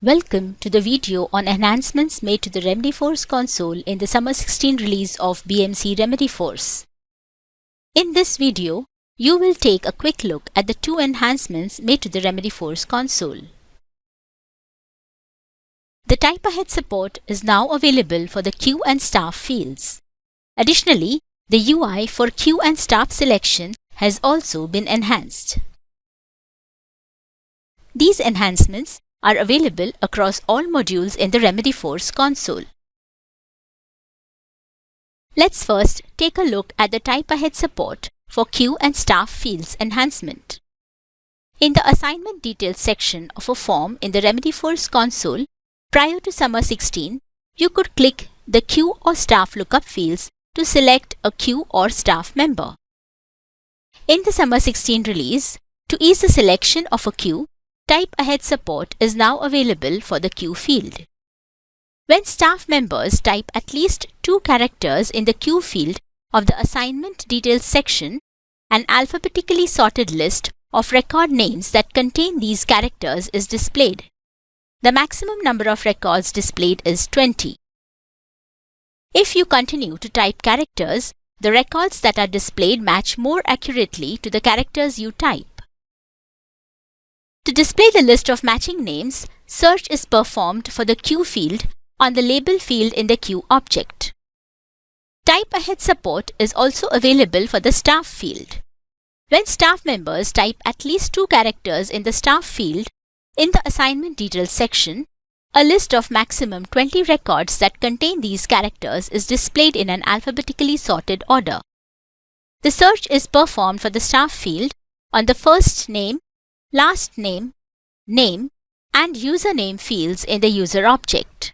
Welcome to the video on enhancements made to the Remedy-Force console in the Summer 16 release of BMC Remedy-Force. In this video, you will take a quick look at the two enhancements made to the Remedy-Force console. The Type Ahead support is now available for the queue and staff fields. Additionally, the UI for queue and staff selection has also been enhanced. These enhancements are available across all modules in the Remedy-Force console. Let's first take a look at the Type Ahead support for queue and staff fields enhancement. In the assignment details section of a form in the Remedy-Force console, prior to Summer 16, you could click the queue or staff lookup fields to select a queue or staff member. In the Summer 16 release, to ease the selection of a queue, Type Ahead support is now available for the queue field. When staff members type at least 2 characters in the queue field of the assignment details section, an alphabetically sorted list of record names that contain these characters is displayed. The maximum number of records displayed is 20. If you continue to type characters, the records that are displayed match more accurately to the characters you type. To display the list of matching names, search is performed for the queue field on the label field in the queue object. Type Ahead support is also available for the staff field. When staff members type at least 2 characters in the staff field, in the assignment details section, a list of maximum 20 records that contain these characters is displayed in an alphabetically sorted order. The search is performed for the staff field on the first name, last name, name, and username fields in the user object.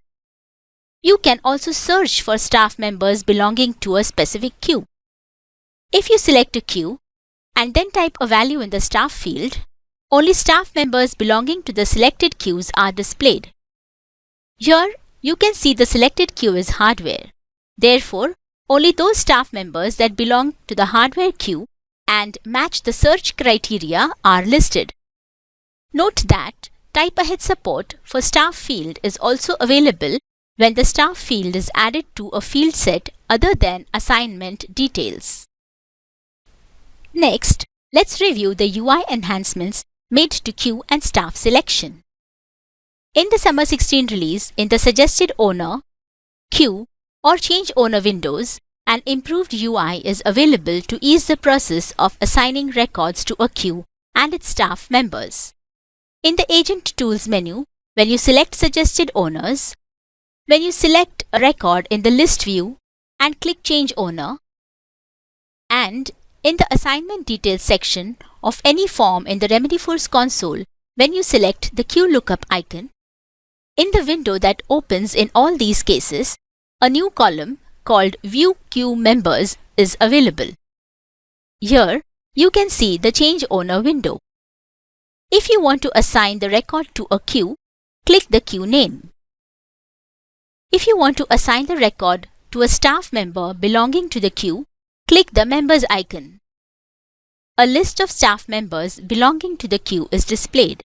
You can also search for staff members belonging to a specific queue. If you select a queue and then type a value in the staff field, only staff members belonging to the selected queues are displayed. Here, you can see the selected queue is hardware. Therefore, only those staff members that belong to the hardware queue and match the search criteria are listed. Note that Type Ahead support for staff field is also available when the staff field is added to a field set other than assignment details. Next, let's review the UI enhancements made to queue and staff selection. In the Summer 16 release, in the Suggested Owner, Queue, or Change Owner windows, an improved UI is available to ease the process of assigning records to a queue and its staff members. In the Agent Tools menu, when you select Suggested Owners, when you select a record in the list view and click Change Owner, and in the Assignment Details section of any form in the Remedy-Force console, when you select the queue lookup icon, in the window that opens in all these cases, a new column called View Queue Members is available. Here, you can see the Change Owner window. If you want to assign the record to a queue, click the queue name. If you want to assign the record to a staff member belonging to the queue, click the Members icon. A list of staff members belonging to the queue is displayed.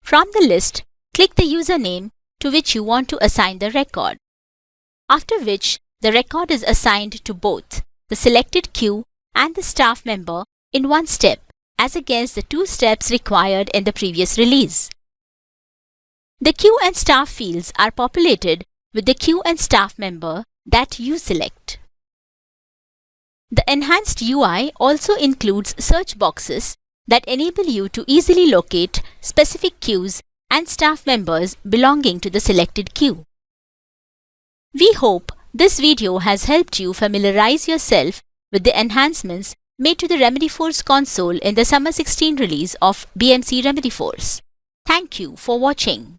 From the list, click the username to which you want to assign the record, after which the record is assigned to both the selected queue and the staff member in one step, as against the 2 steps required in the previous release. The queue and staff fields are populated with the queue and staff member that you select. The enhanced UI also includes search boxes that enable you to easily locate specific queues and staff members belonging to the selected queue. We hope this video has helped you familiarize yourself with the enhancements made to the Remedy-Force console in the Summer 16 release of BMC Remedy-Force. Thank you for watching.